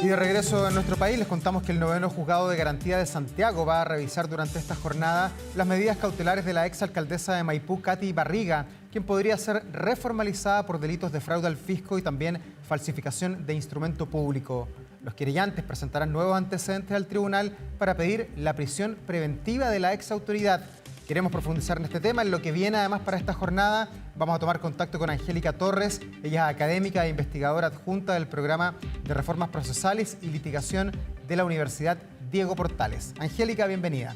Y de regreso a nuestro país, les contamos que el noveno juzgado de garantía de Santiago va a revisar durante esta jornada las medidas cautelares de la exalcaldesa de Maipú, Katy Barriga, quien podría ser reformalizada por delitos de fraude al fisco y también falsificación de instrumento público. Los querellantes presentarán nuevos antecedentes al tribunal para pedir la prisión preventiva de la exautoridad. Queremos profundizar en este tema, en lo que viene además para esta jornada. Vamos a tomar contacto con Angélica Torres. Ella es académica e investigadora adjunta del Programa de Reformas Procesales y Litigación de la Universidad Diego Portales. Angélica, bienvenida.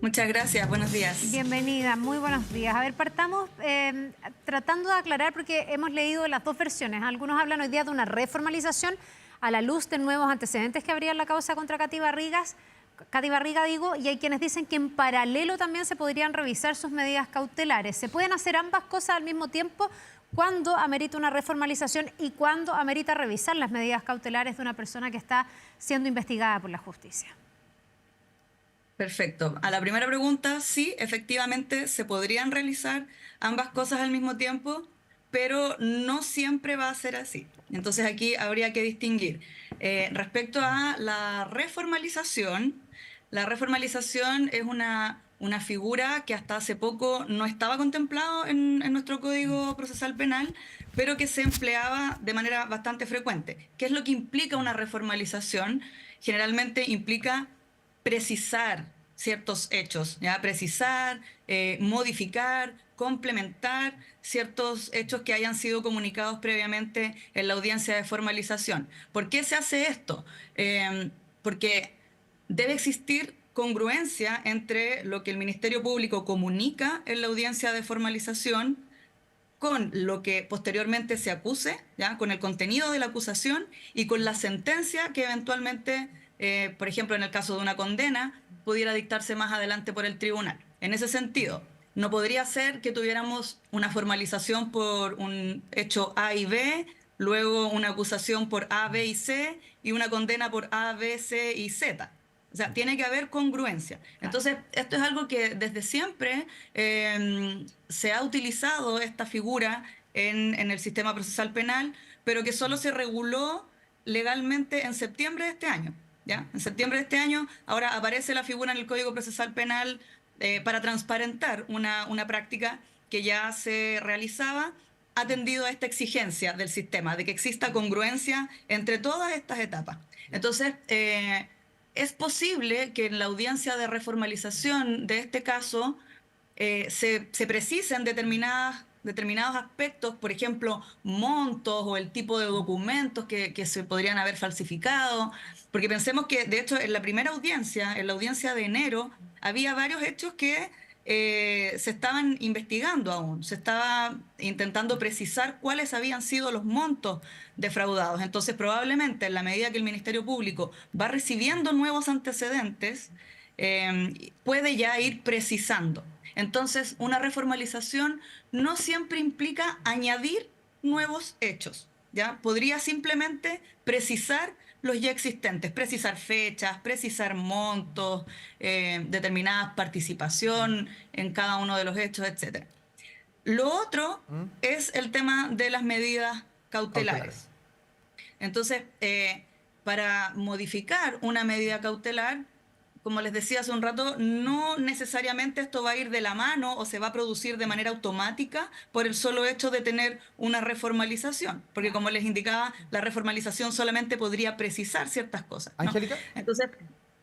Muchas gracias, buenos días. Bienvenida, muy buenos días. A ver, partamos tratando de aclarar, porque hemos leído las dos versiones. Algunos hablan hoy día de una reformalización a la luz de nuevos antecedentes que habría en la causa contra Katy Barriga, y hay quienes dicen que en paralelo también se podrían revisar sus medidas cautelares. ¿Se pueden hacer ambas cosas al mismo tiempo? ¿Cuándo amerita una reformalización y cuándo amerita revisar las medidas cautelares de una persona que está siendo investigada por la justicia? Perfecto. A la primera pregunta, sí, efectivamente se podrían realizar ambas cosas al mismo tiempo, pero no siempre va a ser así. Entonces aquí habría que distinguir. Respecto a la reformalización es una figura que hasta hace poco no estaba contemplado en nuestro Código Procesal Penal, pero que se empleaba de manera bastante frecuente. ¿Qué es lo que implica una reformalización? Generalmente implica precisar ciertos hechos, ¿ya? Precisar, modificar, complementar ciertos hechos que hayan sido comunicados previamente en la audiencia de formalización. ¿Por qué se hace esto? Porque debe existir congruencia entre lo que el Ministerio Público comunica en la audiencia de formalización con lo que posteriormente se acuse, ¿ya? Con el contenido de la acusación y con la sentencia que eventualmente, por ejemplo, en el caso de una condena, pudiera dictarse más adelante por el tribunal. En ese sentido, no podría ser que tuviéramos una formalización por un hecho A y B, luego una acusación por A, B y C y una condena por A, B, C y Z. O sea, tiene que haber congruencia. Entonces, esto es algo que desde siempre se ha utilizado esta figura en el sistema procesal penal, pero que solo se reguló legalmente en septiembre de este año. ¿Ya? En septiembre de este año, ahora aparece la figura en el Código Procesal Penal para transparentar una práctica que ya se realizaba, atendido a esta exigencia del sistema, de que exista congruencia entre todas estas etapas. Entonces, es posible que en la audiencia de reformalización de este caso se precisen determinados aspectos, por ejemplo, montos o el tipo de documentos que se podrían haber falsificado, porque pensemos que, de hecho, en la primera audiencia, en la audiencia de enero, había varios hechos que se estaban investigando aún, se estaba intentando precisar cuáles habían sido los montos defraudados. Entonces, probablemente, en la medida que el Ministerio Público va recibiendo nuevos antecedentes, puede ya ir precisando. Entonces, una reformalización no siempre implica añadir nuevos hechos, ¿ya? Podría simplemente precisar los ya existentes, precisar fechas, precisar montos, determinada participación en cada uno de los hechos, etc. Lo otro es el tema de las medidas cautelares. Entonces, para modificar una medida cautelar, como les decía hace un rato, no necesariamente esto va a ir de la mano o se va a producir de manera automática por el solo hecho de tener una reformalización, porque como les indicaba, la reformalización solamente podría precisar ciertas cosas, ¿no? Angélica. Entonces,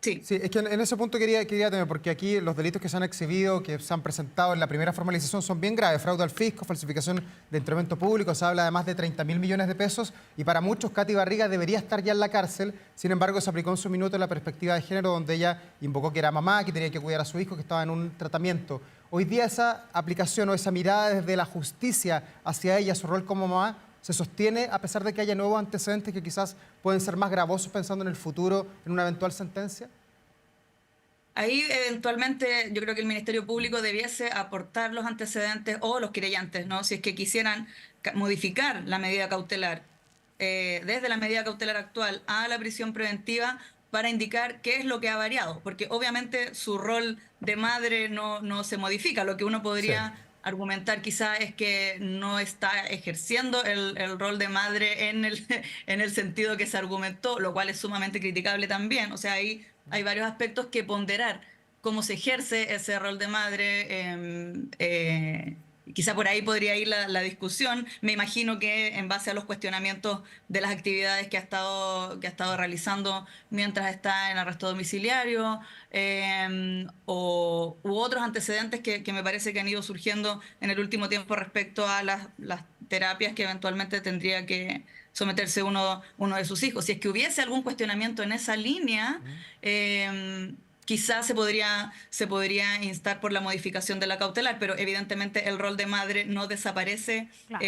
sí. Sí, es que en ese punto quería tener, porque aquí los delitos que se han exhibido, que se han presentado en la primera formalización son bien graves: fraude al fisco, falsificación de instrumento público, se habla de más de 30.000 millones de pesos, y para muchos Katy Barriga debería estar ya en la cárcel. Sin embargo, se aplicó en su minuto la perspectiva de género, donde ella invocó que era mamá, que tenía que cuidar a su hijo, que estaba en un tratamiento. Hoy día esa aplicación o esa mirada desde la justicia hacia ella, su rol como mamá, ¿se sostiene a pesar de que haya nuevos antecedentes que quizás pueden ser más gravosos pensando en el futuro, en una eventual sentencia? Ahí eventualmente yo creo que el Ministerio Público debiese aportar los antecedentes o los querellantes, ¿no? Si es que quisieran modificar la medida cautelar, desde la medida cautelar actual a la prisión preventiva, para indicar qué es lo que ha variado, porque obviamente su rol de madre no se modifica. Lo que uno podría argumentar quizá es que no está ejerciendo el rol de madre en el sentido que se argumentó, lo cual es sumamente criticable también. O sea, ahí hay varios aspectos que ponderar, cómo se ejerce ese rol de madre. Quizá por ahí podría ir la discusión. Me imagino que en base a los cuestionamientos de las actividades que ha estado realizando mientras está en arresto domiciliario, u otros antecedentes que me parece que han ido surgiendo en el último tiempo respecto a las terapias que eventualmente tendría que someterse uno de sus hijos. Si es que hubiese algún cuestionamiento en esa línea, quizás se podría instar por la modificación de la cautelar, pero evidentemente el rol de madre no desaparece Claro.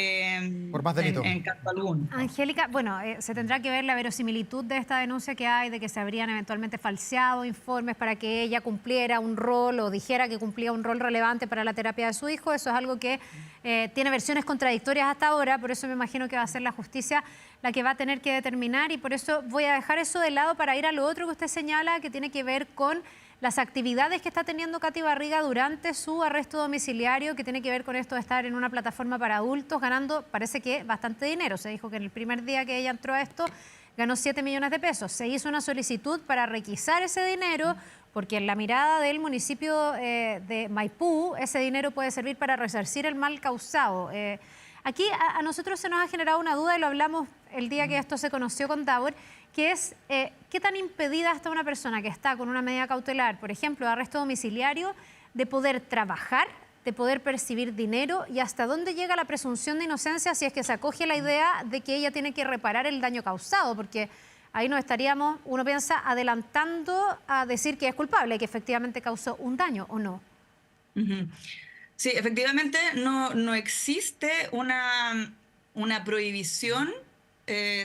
Por más delito. en caso alguno. Angélica, bueno, se tendrá que ver la verosimilitud de esta denuncia que hay, de que se habrían eventualmente falseado informes para que ella cumpliera un rol o dijera que cumplía un rol relevante para la terapia de su hijo. Eso es algo que tiene versiones contradictorias hasta ahora, por eso me imagino que va a ser la justicia la que va a tener que determinar, y por eso voy a dejar eso de lado para ir a lo otro que usted señala, que tiene que ver con las actividades que está teniendo Katy Barriga durante su arresto domiciliario, que tiene que ver con esto de estar en una plataforma para adultos ganando, parece que bastante dinero. Se dijo que en el primer día que ella entró a esto ganó 7 millones de pesos. Se hizo una solicitud para requisar ese dinero porque en la mirada del municipio de Maipú ese dinero puede servir para resarcir el mal causado. Aquí a nosotros se nos ha generado una duda y lo hablamos el día que esto se conoció con Davor, que es qué tan impedida está una persona que está con una medida cautelar, por ejemplo, de arresto domiciliario, de poder trabajar, de poder percibir dinero, y hasta dónde llega la presunción de inocencia si es que se acoge la idea de que ella tiene que reparar el daño causado, porque ahí nos estaríamos, uno piensa, adelantando a decir que es culpable, que efectivamente causó un daño, ¿o no? Sí, efectivamente no existe una prohibición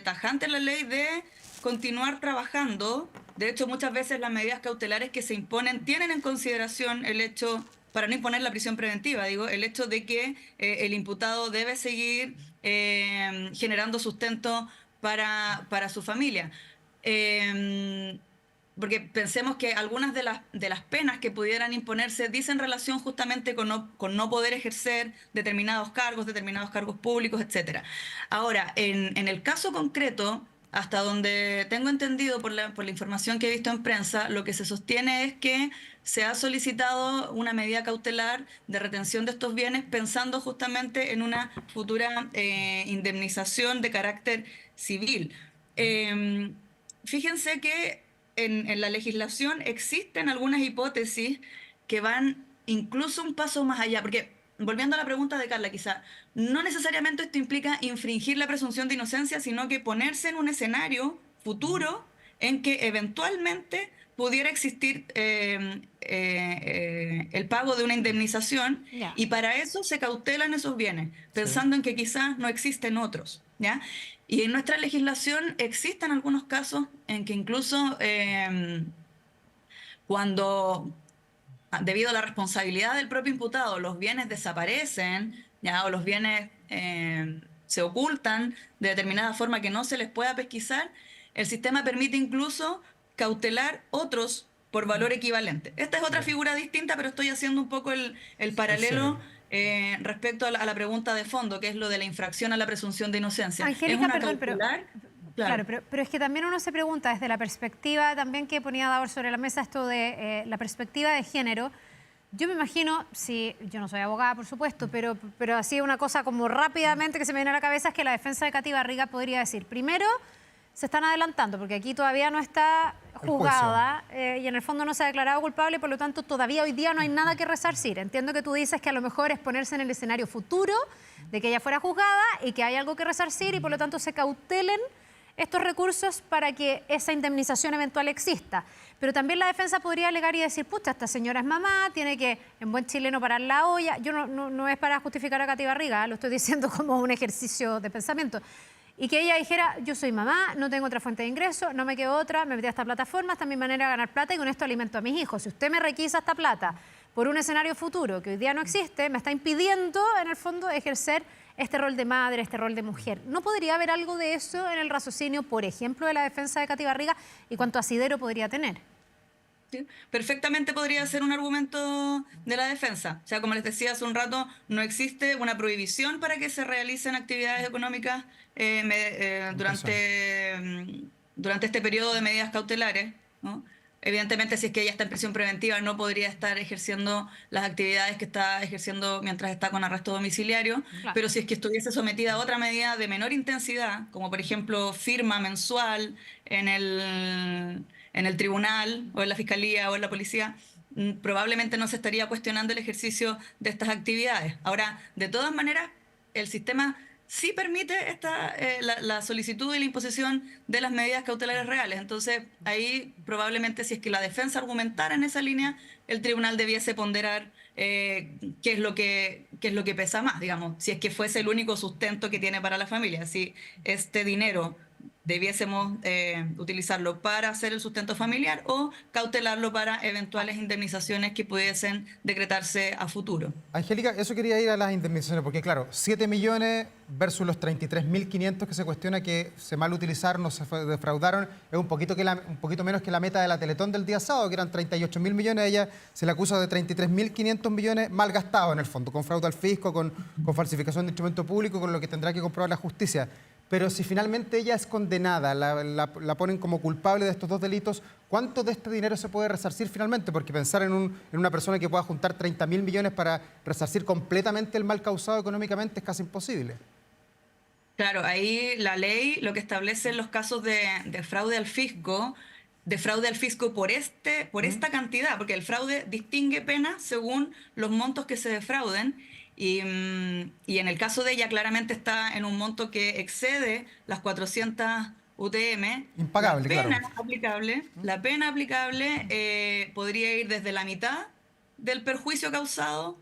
tajante en la ley de continuar trabajando. De hecho, muchas veces las medidas cautelares que se imponen tienen en consideración el hecho, para no imponer la prisión preventiva, digo, el hecho de que el imputado debe seguir generando sustento para su familia. Porque pensemos que algunas de las penas que pudieran imponerse dicen relación justamente con no poder ejercer determinados cargos públicos, etc. Ahora, en el caso concreto, hasta donde tengo entendido por la información que he visto en prensa, lo que se sostiene es que se ha solicitado una medida cautelar de retención de estos bienes pensando justamente en una futura indemnización de carácter civil. Fíjense que en la legislación existen algunas hipótesis que van incluso un paso más allá, porque volviendo a la pregunta de Carla, quizá no necesariamente esto implica infringir la presunción de inocencia, sino que ponerse en un escenario futuro en que eventualmente pudiera existir el pago de una indemnización, y para eso se cautelan esos bienes, pensando en que quizás no existen otros, ¿ya? Y en nuestra legislación existen algunos casos en que incluso cuando, debido a la responsabilidad del propio imputado, los bienes desaparecen, ¿ya? O los bienes se ocultan de determinada forma que no se les pueda pesquisar, el sistema permite incluso cautelar otros por valor equivalente. Esta es otra figura distinta, pero estoy haciendo un poco el paralelo respecto a la pregunta de fondo, que es lo de la infracción a la presunción de inocencia. Angélica, es una perdón, cautelar, claro, pero es que también uno se pregunta desde la perspectiva también que ponía Davor sobre la mesa, esto de la perspectiva de género. Yo me imagino, si yo no soy abogada, por supuesto, pero así una cosa como rápidamente que se me viene a la cabeza es que la defensa de Katy Barriga podría decir, primero, se están adelantando, porque aquí todavía no está juzgada y en el fondo no se ha declarado culpable, por lo tanto todavía hoy día no hay nada que resarcir. Entiendo que tú dices que a lo mejor es ponerse en el escenario futuro de que ella fuera juzgada y que hay algo que resarcir y por lo tanto se cautelen estos recursos para que esa indemnización eventual exista. Pero también la defensa podría alegar y decir, pucha, esta señora es mamá, tiene que, en buen chileno, parar la olla. Yo no es para justificar a Katy Barriga, lo estoy diciendo como un ejercicio de pensamiento. Y que ella dijera, yo soy mamá, no tengo otra fuente de ingreso, no me quedo otra, me metí a esta plataforma, esta es mi manera de ganar plata y con esto alimento a mis hijos. Si usted me requisa esta plata por un escenario futuro que hoy día no existe, me está impidiendo, en el fondo, ejercer este rol de madre, este rol de mujer. ¿No podría haber algo de eso en el raciocinio, por ejemplo, de la defensa de Katy Barriga y cuánto asidero podría tener? Sí, perfectamente podría ser un argumento de la defensa. O sea, como les decía hace un rato, no existe una prohibición para que se realicen actividades económicas En persona. durante este periodo de medidas cautelares, ¿no? Evidentemente, si es que ella está en prisión preventiva, no podría estar ejerciendo las actividades que está ejerciendo mientras está con arresto domiciliario, Claro. pero si es que estuviese sometida a otra medida de menor intensidad, como por ejemplo firma mensual en el tribunal o en la fiscalía o en la policía, probablemente no se estaría cuestionando el ejercicio de estas actividades. Ahora, de todas maneras, el sistema sí permite la solicitud y la imposición de las medidas cautelares reales. Entonces, ahí probablemente si es que la defensa argumentara en esa línea, el tribunal debiese ponderar qué es lo que pesa más, digamos, si es que fuese el único sustento que tiene para la familia, si este dinero debiésemos utilizarlo para hacer el sustento familiar o cautelarlo para eventuales indemnizaciones que pudiesen decretarse a futuro. Angélica, eso quería ir a las indemnizaciones, porque claro, 7 millones versus los 33.500 que se cuestiona que se mal utilizaron o se defraudaron, es un poquito menos que la meta de la Teletón del día sábado, que eran 38.000 millones, ella se le acusa de 33.500 millones mal gastados en el fondo, con fraude al fisco, con falsificación de instrumento público, con lo que tendrá que comprobar la justicia. Pero si finalmente ella es condenada, la ponen como culpable de estos dos delitos, ¿cuánto de este dinero se puede resarcir finalmente? Porque pensar en una persona que pueda juntar 30.000 millones para resarcir completamente el mal causado económicamente es casi imposible. Claro, ahí la ley lo que establece en los casos de fraude al fisco por esta cantidad, porque el fraude distingue penas según los montos que se defrauden, y en el caso de ella claramente está en un monto que excede las 400 UTM. Impagable, claro. La pena aplicable podría ir desde la mitad del perjuicio causado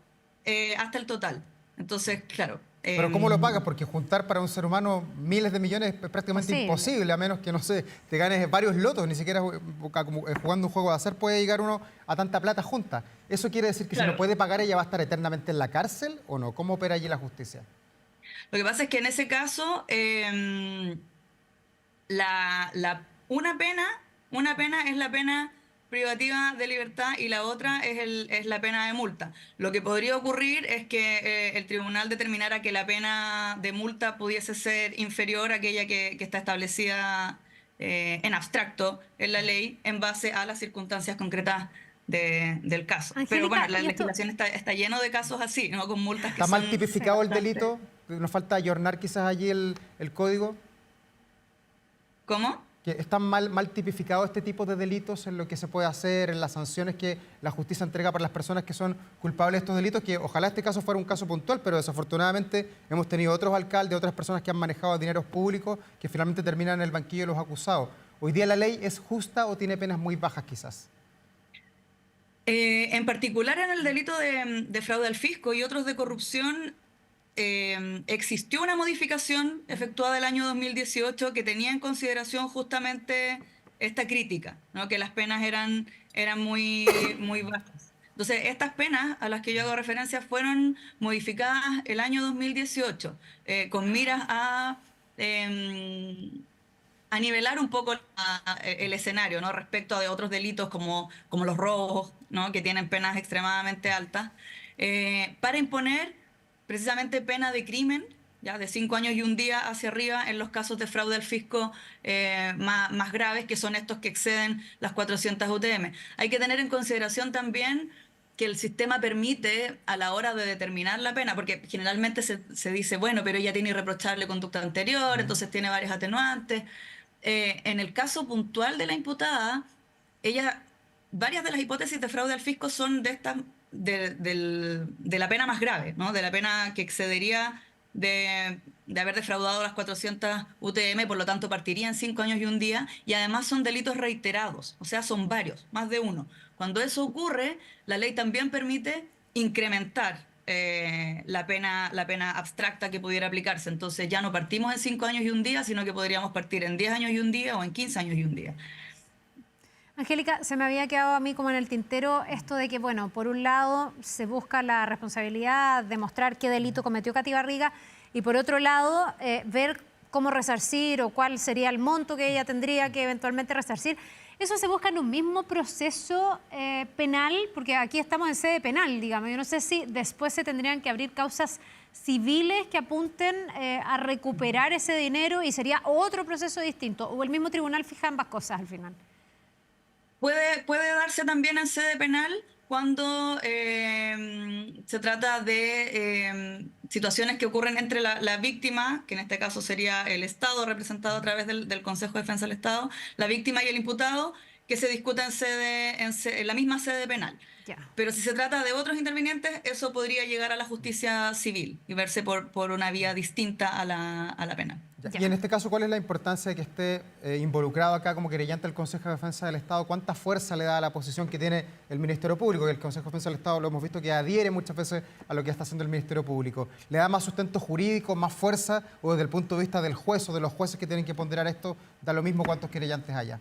hasta el total. Entonces, claro. Pero ¿cómo lo pagas? Porque juntar para un ser humano miles de millones es prácticamente Posible. imposible, a menos que, no sé, te ganes varios lotos, ni siquiera como jugando un juego de azar puede llegar uno a tanta plata junta. ¿Eso quiere decir que si Claro. no puede pagar ella va a estar eternamente en la cárcel o no? ¿Cómo opera allí la justicia? Lo que pasa es que en ese caso, una pena es la pena privativa de libertad y la otra es la pena de multa. Lo que podría ocurrir es que el tribunal determinara que la pena de multa pudiese ser inferior a aquella que está establecida en abstracto en la ley en base a las circunstancias concretas del caso. Pero bueno, Angélica, la y esto, legislación está lleno de casos así, ¿no? Con multas que ¿Está mal son tipificado el bastante... delito? ¿Nos falta ayornar quizás allí el código? ¿Cómo? ¿Que están mal tipificado este tipo de delitos en lo que se puede hacer, en las sanciones que la justicia entrega para las personas que son culpables de estos delitos? Que ojalá este caso fuera un caso puntual, pero desafortunadamente hemos tenido otros alcaldes, otras personas que han manejado dineros públicos que finalmente terminan en el banquillo de los acusados. ¿Hoy día la ley es justa o tiene penas muy bajas quizás? En particular en el delito de fraude al fisco y otros de corrupción, existió una modificación efectuada el año 2018 que tenía en consideración justamente esta crítica, ¿no? Que las penas eran muy bajas. Entonces, estas penas a las que yo hago referencia fueron modificadas el año 2018 con miras a nivelar un poco el escenario, ¿no? Respecto a de otros delitos como los robos, ¿no? Que tienen penas extremadamente altas, para imponer precisamente pena de crimen, ya de 5 años y un día hacia arriba en los casos de fraude al fisco más graves, que son estos que exceden las 400 UTM. Hay que tener en consideración también que el sistema permite a la hora de determinar la pena, porque generalmente se dice, bueno, pero ella tiene irreprochable conducta anterior, entonces tiene varios atenuantes. En el caso puntual de la imputada, varias de las hipótesis de fraude al fisco son de la pena más grave, ¿no? De la pena que excedería de haber defraudado las 400 UTM, por lo tanto partiría en 5 años y un día, y además son delitos reiterados, o sea, son varios, más de uno. Cuando eso ocurre, la ley también permite incrementar la pena abstracta que pudiera aplicarse. Entonces ya no partimos en 5 años y un día, sino que podríamos partir en 10 años y un día o en 15 años y un día. Angélica, se me había quedado a mí como en el tintero esto de que, bueno, por un lado se busca la responsabilidad, demostrar qué delito cometió Katy Barriga, y por otro lado ver cómo resarcir o cuál sería el monto que ella tendría que eventualmente resarcir. ¿Eso se busca en un mismo proceso penal? Porque aquí estamos en sede penal, digamos. Yo no sé si después se tendrían que abrir causas civiles que apunten a recuperar ese dinero y sería otro proceso distinto. ¿O el mismo tribunal fija ambas cosas al final? Puede darse también en sede penal cuando se trata de situaciones que ocurren entre la víctima, que en este caso sería el Estado representado a través del Consejo de Defensa del Estado, la víctima y el imputado, que se discuta en la misma sede penal. Ya. Pero si se trata de otros intervinientes, eso podría llegar a la justicia civil y verse por una vía distinta a la penal. Y en este caso, ¿cuál es la importancia de que esté involucrado acá como querellante el Consejo de Defensa del Estado? ¿Cuánta fuerza le da a la posición que tiene el Ministerio Público? Que el Consejo de Defensa del Estado lo hemos visto que adhiere muchas veces a lo que está haciendo el Ministerio Público. ¿Le da más sustento jurídico, más fuerza? ¿O desde el punto de vista del juez o de los jueces que tienen que ponderar esto, da lo mismo cuántos querellantes haya?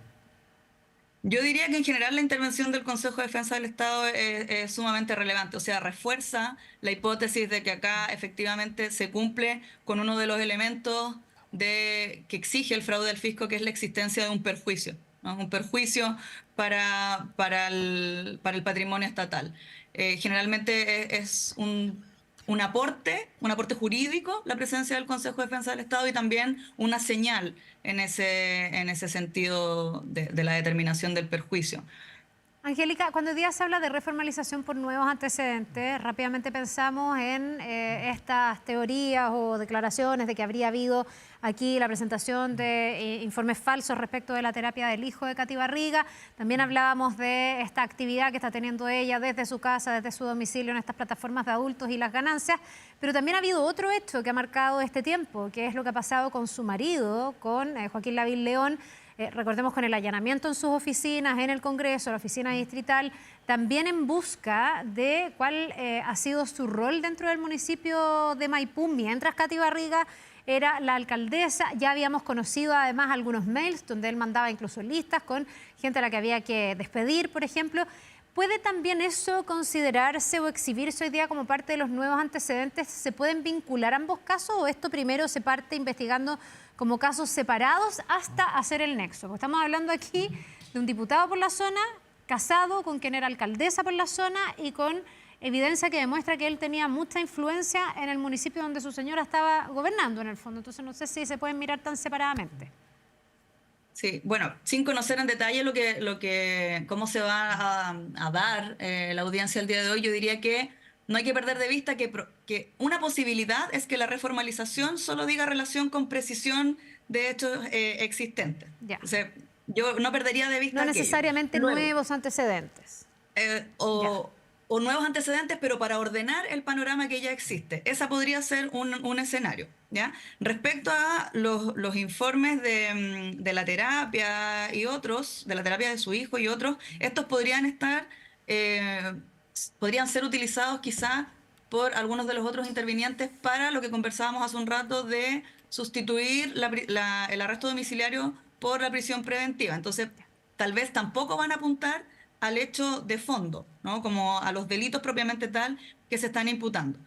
Yo diría que en general la intervención del Consejo de Defensa del Estado es sumamente relevante, o sea, refuerza la hipótesis de que acá efectivamente se cumple con uno de los elementos que exige el fraude al fisco, que es la existencia de un perjuicio, ¿no? Un perjuicio para el patrimonio estatal. Generalmente es un aporte jurídico la presencia del Consejo de Defensa del Estado y también una señal en ese sentido de la determinación del perjuicio. Angélica, cuando hoy día se habla de reformalización por nuevos antecedentes, rápidamente pensamos en estas teorías o declaraciones de que habría habido aquí la presentación de informes falsos respecto de la terapia del hijo de Katy Barriga. También hablábamos de esta actividad que está teniendo ella desde su casa, desde su domicilio en estas plataformas de adultos y las ganancias. Pero también ha habido otro hecho que ha marcado este tiempo, que es lo que ha pasado con su marido, con Joaquín Lavín León. Recordemos con el allanamiento en sus oficinas, en el Congreso, la oficina distrital, también en busca de cuál ha sido su rol dentro del municipio de Maipú, mientras Katy Barriga era la alcaldesa. Ya habíamos conocido además algunos mails donde él mandaba incluso listas con gente a la que había que despedir, por ejemplo. ¿Puede también eso considerarse o exhibirse hoy día como parte de los nuevos antecedentes? ¿Se pueden vincular ambos casos o esto primero se parte investigando como casos separados hasta hacer el nexo? Porque estamos hablando aquí de un diputado por la zona, casado con quien era alcaldesa por la zona y con evidencia que demuestra que él tenía mucha influencia en el municipio donde su señora estaba gobernando en el fondo. Entonces no sé si se pueden mirar tan separadamente. Sí, bueno, sin conocer en detalle cómo se va a dar la audiencia el día de hoy, yo diría que no hay que perder de vista que una posibilidad es que la reformalización solo diga relación con precisión de hechos existentes. Ya. O sea, yo no perdería de vista No necesariamente nuevos antecedentes. O nuevos antecedentes, pero para ordenar el panorama que ya existe. Esa podría ser un escenario, ¿ya? Respecto a los informes de la terapia y otros, de la terapia de su hijo y otros, estos podrían ser utilizados quizá por algunos de los otros intervinientes para lo que conversábamos hace un rato de sustituir el arresto domiciliario por la prisión preventiva. Entonces, tal vez tampoco van a apuntar al hecho de fondo, ¿no? Como a los delitos propiamente tal que se están imputando.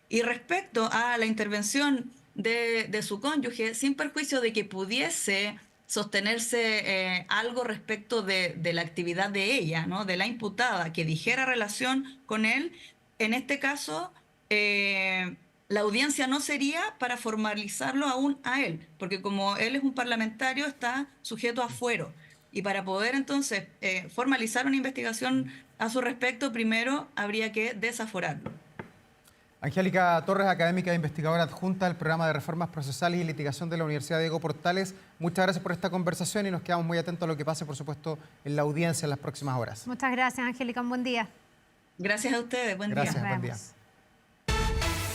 Y respecto a la intervención de su cónyuge, sin perjuicio de que pudiese sostenerse algo respecto de la actividad de ella, ¿no? De la imputada, que dijera relación con él, en este caso la audiencia no sería para formalizarlo aún a él, porque como él es un parlamentario está sujeto a fuero. Y para poder entonces formalizar una investigación a su respecto, primero habría que desaforarlo. Angélica Torres, académica e investigadora adjunta del programa de reformas procesales y litigación de la Universidad Diego Portales. Muchas gracias por esta conversación y nos quedamos muy atentos a lo que pase, por supuesto, en la audiencia en las próximas horas. Muchas gracias, Angélica. Un buen día. Gracias a ustedes. Buen día. Gracias, buen día.